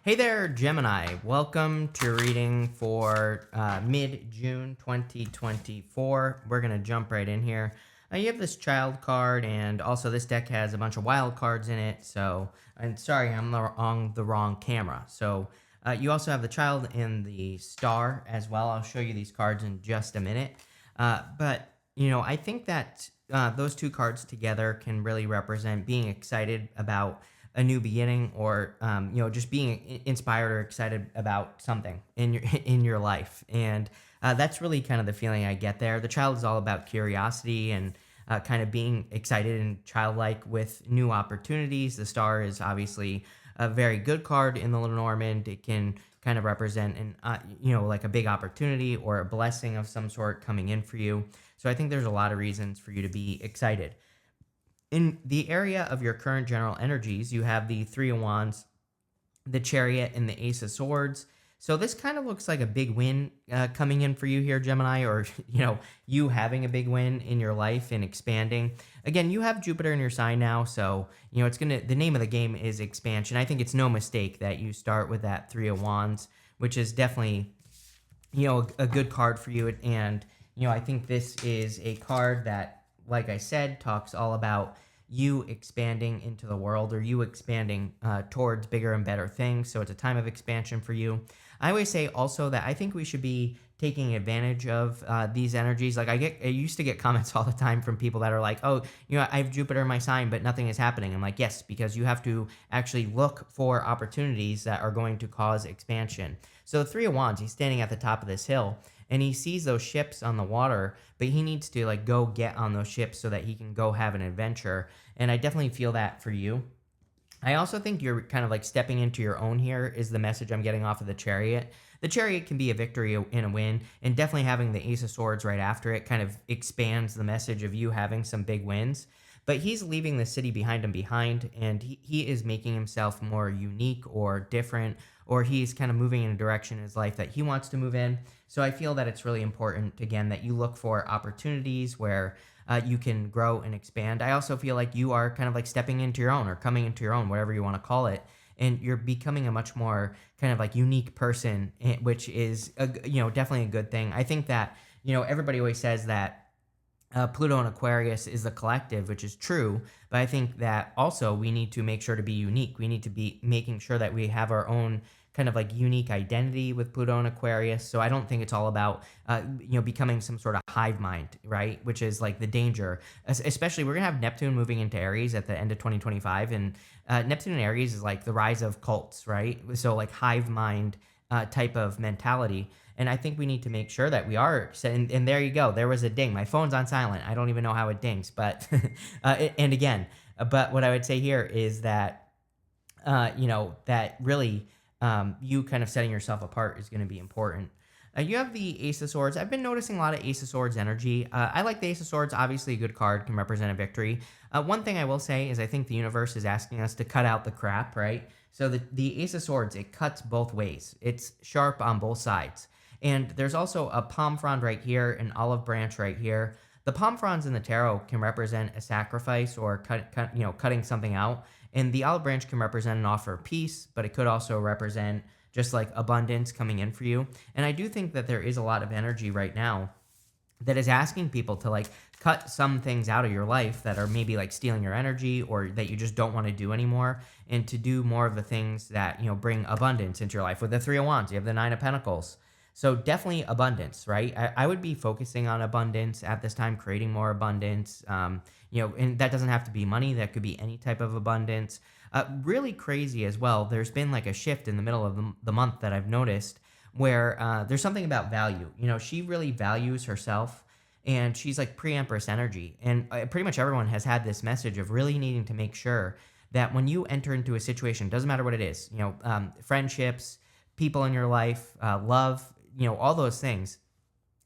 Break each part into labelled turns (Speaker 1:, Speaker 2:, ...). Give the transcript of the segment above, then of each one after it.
Speaker 1: Hey there, Gemini. Welcome to your reading for mid-June 2024. We're going to jump right in here. You have this child card, and also this deck has a bunch of wild cards in it. So, and sorry, I'm on the wrong camera. So, you also have the child and the star as well. I'll show you these cards in just a minute. I think that those two cards together can really represent being excited about a new beginning, or just being inspired or excited about something in your in your life. And that's really kind of the feeling I get there. The child is all about curiosity and kind of being excited and childlike with new opportunities. The star is obviously a very good card in the Lenormand. It can kind of represent an like a big opportunity or a blessing of some sort coming in for you. So I think there's a lot of reasons for you to be excited. In the area of your current general energies, you have the Three of Wands, the Chariot, and the Ace of Swords. So this kind of looks like a big win coming in for you here, Gemini, or you having a big win in your life and expanding. Again, you have Jupiter in your sign now, so the name of the game is expansion. I think it's no mistake that you start with that Three of Wands, which is definitely a good card for you. And I think this is a card that, like I said, talks all about you expanding into the world, or you expanding towards bigger and better things. So it's a time of expansion for you. I always say also that I think we should be taking advantage of these energies. Like I used to get comments all the time from people that are like, oh, I have Jupiter in my sign, but nothing is happening. I'm like, yes, because you have to actually look for opportunities that are going to cause expansion. So the Three of Wands, he's standing at the top of this hill, and he sees those ships on the water, but he needs to go get on those ships so that he can go have an adventure. And I definitely feel that for you. I also think you're kind of stepping into your own here is the message I'm getting off of the Chariot. The Chariot can be a victory and a win, and definitely having the Ace of Swords right after it kind of expands the message of you having some big wins. But he's leaving the city behind him and he is making himself more unique or different, or he's kind of moving in a direction in his life that he wants to move in. So I feel that it's really important, again, that you look for opportunities where you can grow and expand. I also feel like you are kind of stepping into your own, or coming into your own, whatever you want to call it. And you're becoming a much more kind of unique person, which is, definitely a good thing. I think that, everybody always says that Pluto and Aquarius is the collective, which is true. But I think that also we need to make sure to be unique. We need to be making sure that we have our own kind of unique identity with Pluto and Aquarius. So I don't think it's all about, becoming some sort of hive mind, right? Which is the danger. Especially we're going to have Neptune moving into Aries at the end of 2025. And Neptune in Aries is the rise of cults, right? So hive mind type of mentality. And I think we need to make sure that we are, and there you go. There was a ding. My phone's on silent. I don't even know how it dings, but, and again, but what I would say here is that, that really, you kind of setting yourself apart is going to be important. You have the Ace of Swords. I've been noticing a lot of Ace of Swords energy. I like the Ace of Swords. Obviously, a good card, can represent a victory. One thing I will say is I think the universe is asking us to cut out the crap, right? So the Ace of Swords, it cuts both ways. It's sharp on both sides. And there's also a palm frond right here, an olive branch right here. The palm fronds in the tarot can represent a sacrifice or cutting something out. And the olive branch can represent an offer of peace, but it could also represent just abundance coming in for you. And I do think that there is a lot of energy right now that is asking people to cut some things out of your life that are maybe stealing your energy, or that you just don't want to do anymore, and to do more of the things that, bring abundance into your life. With the Three of Wands, you have the Nine of Pentacles. So definitely abundance, right? I would be focusing on abundance at this time, creating more abundance. And that doesn't have to be money. That could be any type of abundance. Really crazy as well. There's been a shift in the middle of the month that I've noticed, where there's something about value. She really values herself, and she's pre-empress energy. And pretty much everyone has had this message of really needing to make sure that when you enter into a situation, doesn't matter what it is, friendships, people in your life, love, all those things.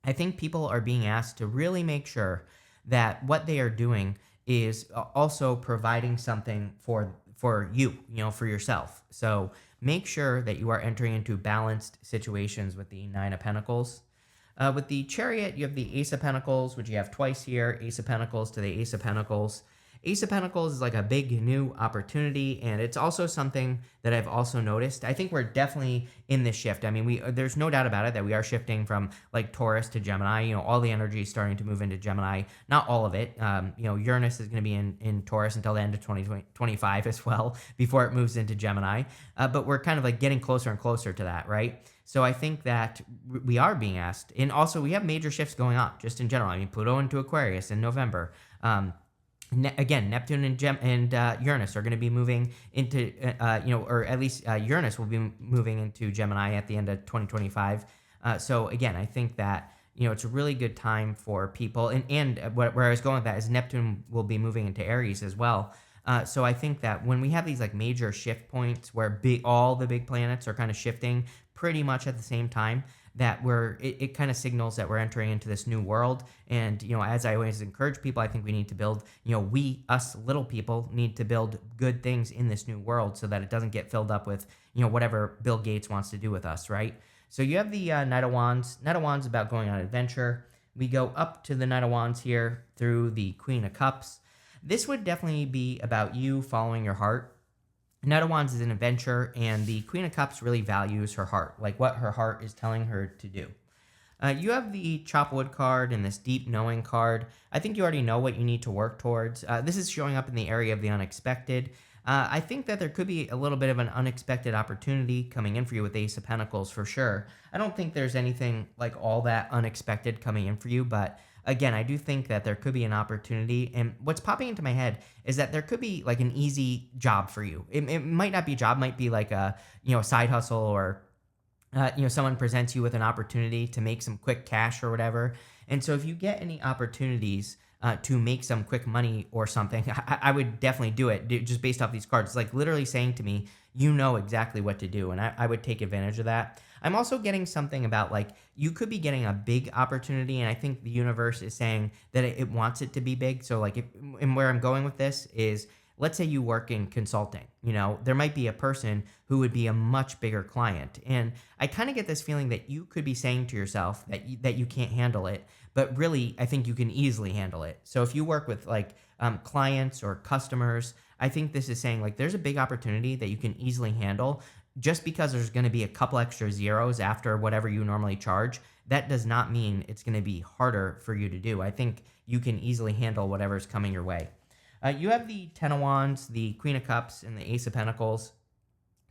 Speaker 1: I think people are being asked to really make sure that what they are doing is also providing something for you, for yourself. So make sure that you are entering into balanced situations with the Nine of Pentacles. With the Chariot, you have the Ace of Pentacles, which you have twice here, Ace of Pentacles to the Ace of Pentacles. Ace of Pentacles is like a big new opportunity, and it's also something that I've also noticed. I think we're definitely in this shift. I mean, there's no doubt about it that we are shifting from like Taurus to Gemini. All the energy is starting to move into Gemini. Not all of it. Uranus is going to be in Taurus until the end of 2025 as well, before it moves into Gemini. But we're kind of like getting closer and closer to that, right? So I think that we are being asked, and also we have major shifts going on just in general. I mean, Pluto into Aquarius in November. Again, Neptune and Uranus are going to be moving into, or at least Uranus will be moving into Gemini at the end of 2025. So again, I think that, it's a really good time for people. And where I was going with that is Neptune will be moving into Aries as well. So I think that when we have these like major shift points where all the big planets are kind of shifting pretty much at the same time, that it kind of signals that we're entering into this new world. And, as I always encourage people, I think we need to build, us little people need to build good things in this new world so that it doesn't get filled up with, whatever Bill Gates wants to do with us, right? So you have the Knight of Wands. Knight of Wands is about going on adventure. We go up to the Knight of Wands here through the Queen of Cups. This would definitely be about you following your heart. Knight of Wands is an adventure, and the Queen of Cups really values her heart, like what her heart is telling her to do. You have the Chop Wood card and this Deep Knowing card. I think you already know what you need to work towards. This is showing up in the area of the unexpected. I think that there could be a little bit of an unexpected opportunity coming in for you with the Ace of Pentacles for sure. I don't think there's anything like all that unexpected coming in for you, but again, I do think that there could be an opportunity. And what's popping into my head is that there could be like an easy job for you. It might not be a job, might be like a side hustle, or someone presents you with an opportunity to make some quick cash or whatever. And so if you get any opportunities to make some quick money or something, I would definitely do it just based off these cards. It's like literally saying to me, you know exactly what to do. And I would take advantage of that. I'm also getting something about like you could be getting a big opportunity, and I think the universe is saying that it wants it to be big. So like, and where I'm going with this is, let's say you work in consulting, there might be a person who would be a much bigger client. And I kind of get this feeling that you could be saying to yourself that you can't handle it, but really I think you can easily handle it. So if you work with like clients or customers, I think this is saying like there's a big opportunity that you can easily handle. Just because there's going to be a couple extra zeros after whatever you normally charge, that does not mean it's going to be harder for you to do. I think you can easily handle whatever's coming your way. You have the Ten of Wands, the Queen of Cups, and the Ace of Pentacles.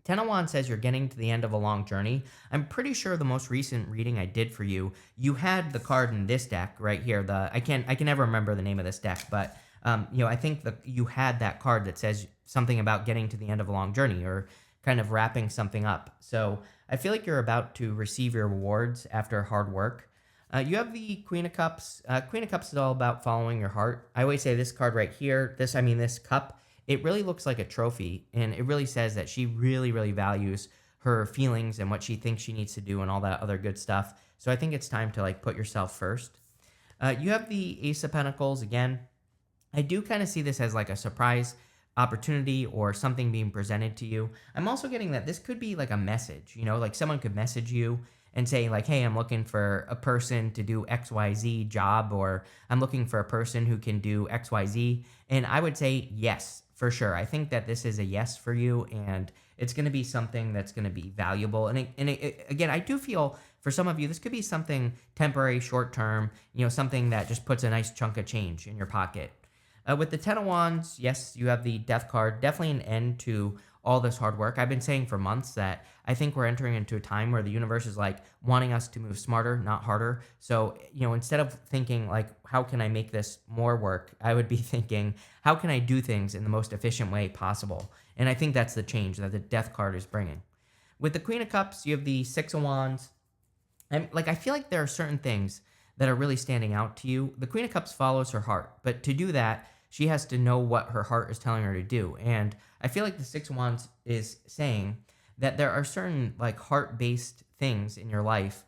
Speaker 1: Ten of Wands says you're getting to the end of a long journey. I'm pretty sure the most recent reading I did for you, you had the card in this deck right here. I can never remember the name of this deck, but I think that you had that card that says something about getting to the end of a long journey, or kind of wrapping something up. So I feel like you're about to receive your rewards after hard work. You have the Queen of Cups. Queen of Cups is all about following your heart. I always say this card right here, this cup, it really looks like a trophy, and it really says that she really, really values her feelings and what she thinks she needs to do and all that other good stuff. So I think it's time to like put yourself first. You have the Ace of Pentacles again. I do kind of see this as like a surprise opportunity or something being presented to you. I'm also getting that this could be like a message, like someone could message you and say like, hey, I'm looking for a person to do XYZ job, or I'm looking for a person who can do XYZ. And I would say yes, for sure. I think that this is a yes for you, and it's going to be something that's going to be valuable. And again, I do feel for some of you, this could be something temporary, short term, something that just puts a nice chunk of change in your pocket. With the Ten of Wands, yes, you have the Death card. Definitely an end to all this hard work. I've been saying for months that I think we're entering into a time where the universe is like wanting us to move smarter, not harder. So, instead of thinking like, how can I make this more work? I would be thinking, how can I do things in the most efficient way possible? And I think that's the change that the Death card is bringing. With the Queen of Cups, you have the Six of Wands. I feel like there are certain things that are really standing out to you. The Queen of Cups follows her heart, but to do that, she has to know what her heart is telling her to do. And I feel like the Six of Wands is saying that there are certain like heart-based things in your life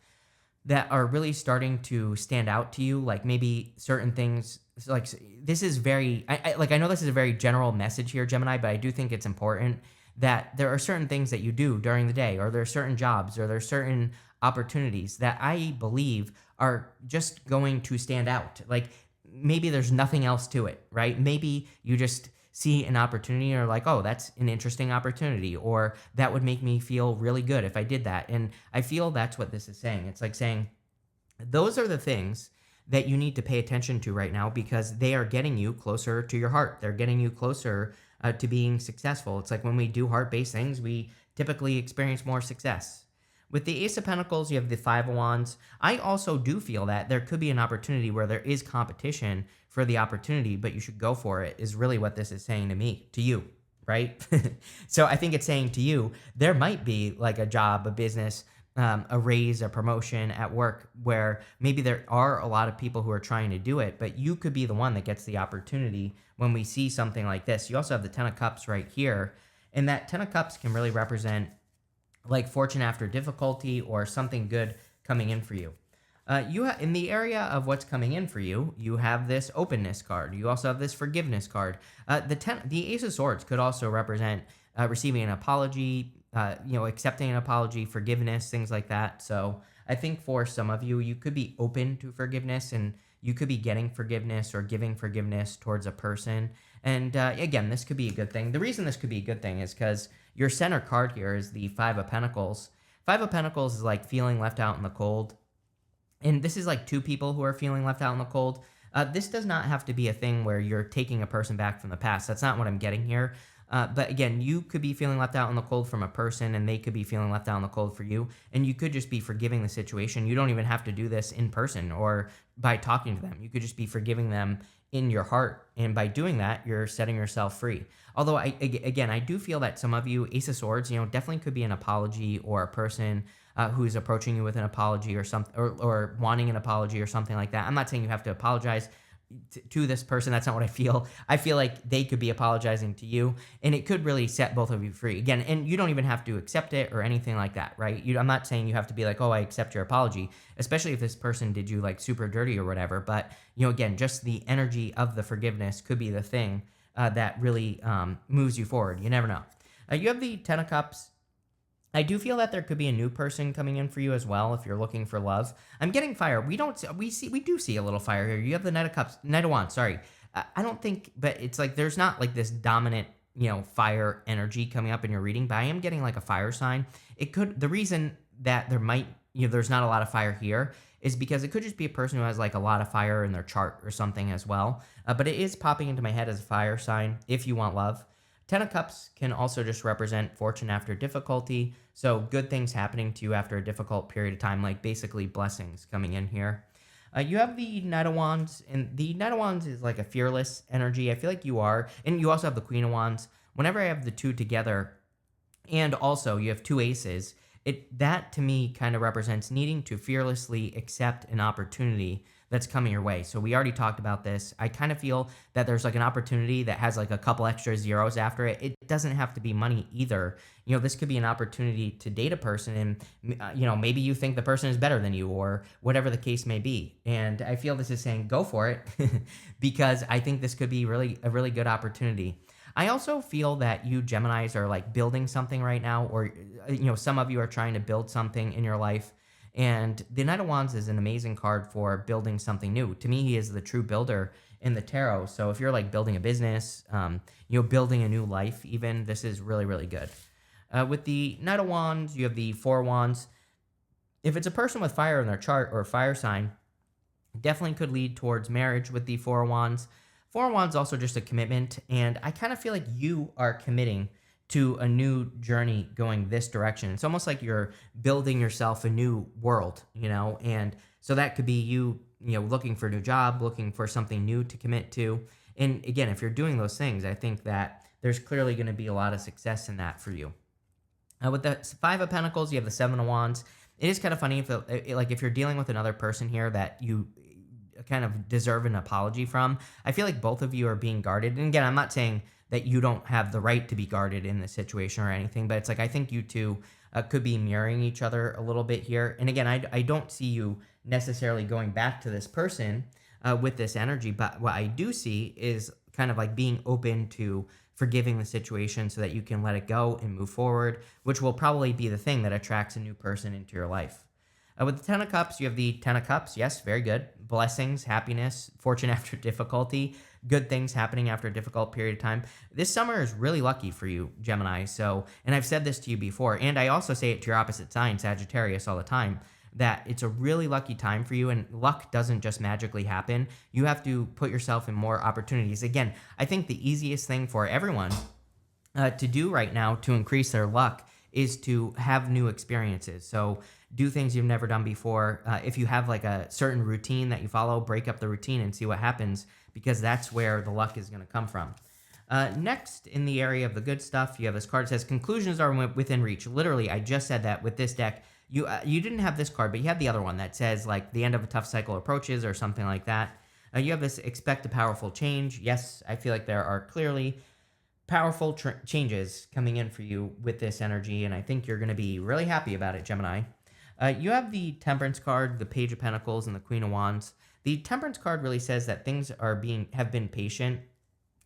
Speaker 1: that are really starting to stand out to you. Like maybe certain things, like this is very, I know this is a very general message here, Gemini, but I do think it's important that there are certain things that you do during the day, or there are certain jobs, or there are certain opportunities that I believe are just going to stand out. Like maybe there's nothing else to it, right? Maybe you just see an opportunity or like, oh, that's an interesting opportunity, or that would make me feel really good if I did that. And I feel that's what this is saying. It's like saying, those are the things that you need to pay attention to right now because they are getting you closer to your heart. They're getting you closer to being successful. It's like when we do heart based things, we typically experience more success. With the Ace of Pentacles, you have the Five of Wands. I also do feel that there could be an opportunity where there is competition for the opportunity, but you should go for it, is really what this is saying to me, to you, right? So I think it's saying to you, there might be like a job, a business, a raise, a promotion at work where maybe there are a lot of people who are trying to do it, but you could be the one that gets the opportunity when we see something like this. You also have the Ten of Cups right here, and that Ten of Cups can really represent like fortune after difficulty or something good coming in for you. In the area of what's coming in for you, you have this openness card. You also have this forgiveness card. The Ace of Swords could also represent receiving an apology, accepting an apology, forgiveness, things like that. So I think for some of you, you could be open to forgiveness and you could be getting forgiveness or giving forgiveness towards a person. And again, this could be a good thing. The reason this could be a good thing is because your center card here is the Five of Pentacles. Five of Pentacles is like feeling left out in the cold. And this is like two people who are feeling left out in the cold. This does not have to be a thing where you're taking a person back from the past. That's not what I'm getting here. But again, you could be feeling left out in the cold from a person and they could be feeling left out in the cold for you. And you could just be forgiving the situation. You don't even have to do this in person or by talking to them. You could just be forgiving them in your heart. And by doing that, you're setting yourself free. Although, I do feel that some of you, Ace of Swords, definitely could be an apology or a person who's approaching you with an apology or something, or wanting an apology or something like that. I'm not saying you have to apologize to this person. That's not what I feel. I feel like they could be apologizing to you, and it could really set both of you free. Again, and you don't even have to accept it or anything like that, right? I'm not saying you have to be like, oh, I accept your apology, especially if this person did you like super dirty or whatever. But, again, just the energy of the forgiveness could be the thing that really moves you forward. You never know. You have the Ten of Cups. I do feel that there could be a new person coming in for you as well if you're looking for love. I'm getting fire. We do see a little fire here. You have the Knight of Cups, Knight of Wands. Sorry, I don't think, but it's like there's not like this dominant fire energy coming up in your reading. But I am getting like a fire sign. The reason that there's not a lot of fire here is because it could just be a person who has like a lot of fire in their chart or something as well. But it is popping into my head as a fire sign if you want love. Ten of Cups can also just represent fortune after difficulty. So good things happening to you after a difficult period of time, like basically blessings coming in here. You have the Knight of Wands, and the Knight of Wands is like a fearless energy. I feel like you are. And you also have the Queen of Wands. Whenever I have the two together, and also you have two aces, that to me kind of represents needing to fearlessly accept an opportunity that's coming your way. So we already talked about this. I kind of feel that there's like an opportunity that has like a couple extra zeros after it. It doesn't have to be money either. This could be an opportunity to date a person and, maybe you think the person is better than you or whatever the case may be. And I feel this is saying go for it because I think this could be a really good opportunity. I also feel that you Geminis are like building something right now, or, some of you are trying to build something in your life. And the Knight of Wands is an amazing card for building something new. To me, he is the true builder in the tarot. So if you're like building a business, building a new life even, this is really, really good. With the Knight of Wands, you have the Four of Wands. If it's a person with fire in their chart or a fire sign, definitely could lead towards marriage with the Four of Wands. Four of Wands also just a commitment, and I kind of feel like you are committing to a new journey going this direction. It's almost like you're building yourself a new world, and so that could be you, looking for a new job, looking for something new to commit to. And again, if you're doing those things, I think that there's clearly going to be a lot of success in that for you. With the Five of Pentacles, you have the Seven of Wands. It is kind of funny if you're dealing with another person here that you kind of deserve an apology from. I feel like both of you are being guarded. And again, I'm not saying that you don't have the right to be guarded in this situation or anything, but it's like I think you two could be mirroring each other a little bit here. And again, I don't see you necessarily going back to this person with this energy, but what I do see is kind of like being open to forgiving the situation so that you can let it go and move forward, which will probably be the thing that attracts a new person into your life. With the Ten of Cups, you have the Ten of Cups. Yes, very good. Blessings, happiness, fortune after difficulty, good things happening after a difficult period of time. This summer is really lucky for you, Gemini. So, and I've said this to you before, and I also say it to your opposite sign, Sagittarius, all the time, that it's a really lucky time for you, and luck doesn't just magically happen. You have to put yourself in more opportunities. Again, I think the easiest thing for everyone to do right now to increase their luck is to have new experiences. So do things you've never done before. If you have like a certain routine that you follow, break up the routine and see what happens, because that's where the luck is going to come from. Next, in the area of the good stuff, you have this card that says conclusions are within reach. Literally, I just said that with this deck. You didn't have this card, but you had the other one that says like the end of a tough cycle approaches or something like that. You have this expect a powerful change. Yes, I feel like there are clearly powerful changes coming in for you with this energy, and I think you're going to be really happy about it, Gemini. You have the Temperance card, the Page of Pentacles, and the Queen of Wands. The Temperance card really says that things have been patient.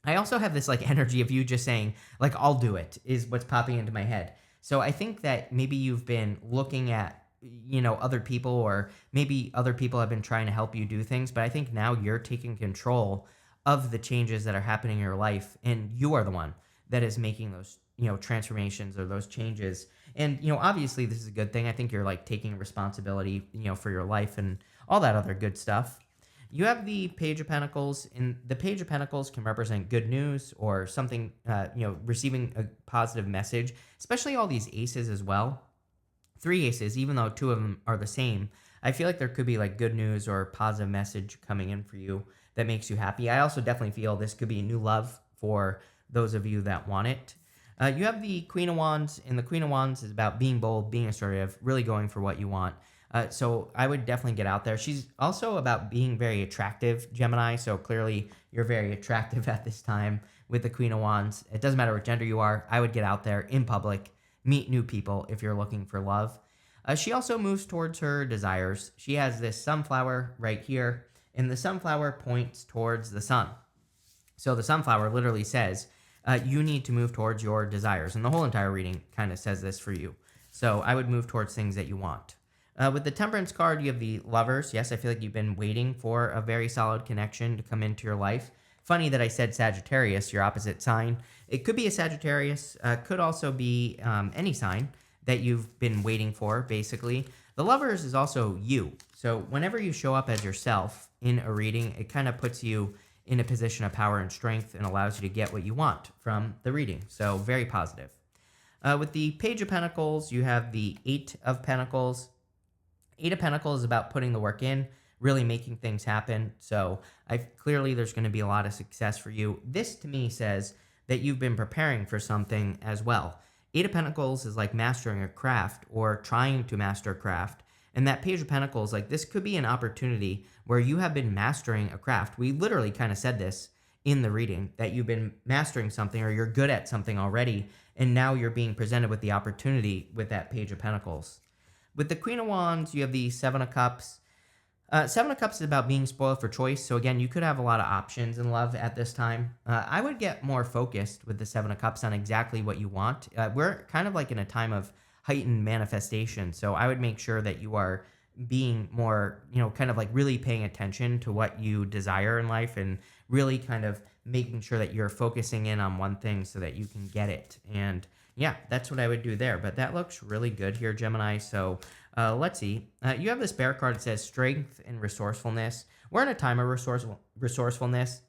Speaker 1: I also have this like energy of you just saying like I'll do it is what's popping into my head. So I think that maybe you've been looking at other people, or maybe other people have been trying to help you do things, but I think now you're taking control of the changes that are happening in your life, and you are the one that is making those transformations or those changes. And obviously this is a good thing. I think you're like taking responsibility for your life and all that other good stuff. You have the Page of Pentacles, and the Page of Pentacles can represent good news or something, receiving a positive message, especially all these aces as well. 3 aces, even though 2 of them are the same, I feel like there could be like good news or positive message coming in for you that makes you happy. I also definitely feel this could be a new love for those of you that want it. You have the Queen of Wands, and the Queen of Wands is about being bold, being assertive, really going for what you want. So I would definitely get out there. She's also about being very attractive, Gemini. So clearly you're very attractive at this time with the Queen of Wands. It doesn't matter what gender you are. I would get out there in public, meet new people if you're looking for love. She also moves towards her desires. She has this sunflower right here, and the sunflower points towards the sun. So the sunflower literally says, you need to move towards your desires. And the whole entire reading kind of says this for you. So I would move towards things that you want. With the Temperance card, you have the Lovers. Yes, I feel like you've been waiting for a very solid connection to come into your life. Funny that I said Sagittarius, your opposite sign. It could be a Sagittarius, could also be any sign that you've been waiting for, basically. The Lovers is also you. So whenever you show up as yourself in a reading, it kind of puts you in a position of power and strength and allows you to get what you want from the reading. So very positive. With the Page of Pentacles, you have the 8 of Pentacles. 8 of Pentacles is about putting the work in, really making things happen. So clearly there's going to be a lot of success for you. This to me says that you've been preparing for something as well. 8 of Pentacles is like mastering a craft or trying to master a craft. And that Page of Pentacles, like this could be an opportunity where you have been mastering a craft. We literally kind of said this in the reading, that you've been mastering something or you're good at something already. And now you're being presented with the opportunity with that Page of Pentacles. With the Queen of Wands, you have the 7 of Cups. 7 of Cups is about being spoiled for choice. So again, you could have a lot of options in love at this time. I would get more focused with the 7 of Cups on exactly what you want. We're kind of like in a time of heightened manifestation. So I would make sure that you are being more, kind of like really paying attention to what you desire in life and really kind of making sure that you're focusing in on one thing so that you can get it. And yeah, that's what I would do there. But that looks really good here, Gemini. So let's see. You have this Bear card that says strength and resourcefulness. We're in a time of resourcefulness.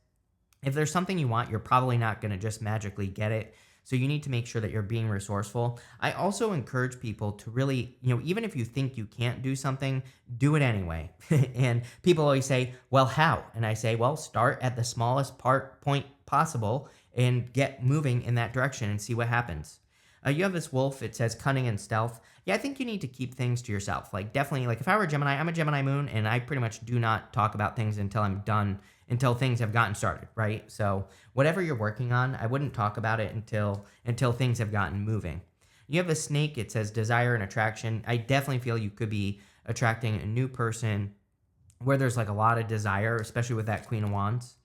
Speaker 1: If there's something you want, you're probably not going to just magically get it. So you need to make sure that you're being resourceful. I also encourage people to really, even if you think you can't do something, do it anyway. And people always say, well, how? And I say, well, start at the smallest point possible and get moving in that direction and see what happens. You have this wolf. It says cunning and stealth. Yeah, I think you need to keep things to yourself. Like definitely, like if I were a Gemini, I'm a Gemini moon, and I pretty much do not talk about things until I'm done, until things have gotten started, right? So whatever you're working on, I wouldn't talk about it until things have gotten moving. You have a snake. It says desire and attraction. I definitely feel you could be attracting a new person where there's like a lot of desire, especially with that Queen of Wands.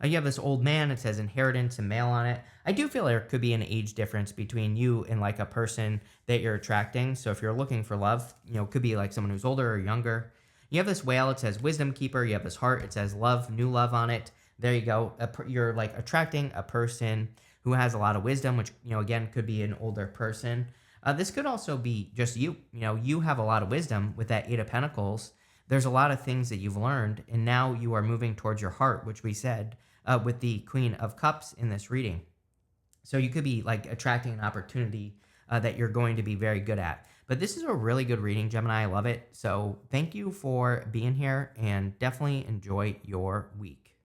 Speaker 1: You have this old man. It says inheritance and male on it. I do feel there could be an age difference between you and like a person that you're attracting. So if you're looking for love, it could be like someone who's older or younger. You have this whale. It says wisdom keeper. You have this heart. It says love, new love on it. There you go. You're like attracting a person who has a lot of wisdom, which, again, could be an older person. This could also be just you. You have a lot of wisdom with that Eight of Pentacles. There's a lot of things that you've learned, and now you are moving towards your heart, which we said with the Queen of Cups in this reading. So you could be like attracting an opportunity that you're going to be very good at. But this is a really good reading, Gemini. I love it. So thank you for being here and definitely enjoy your week.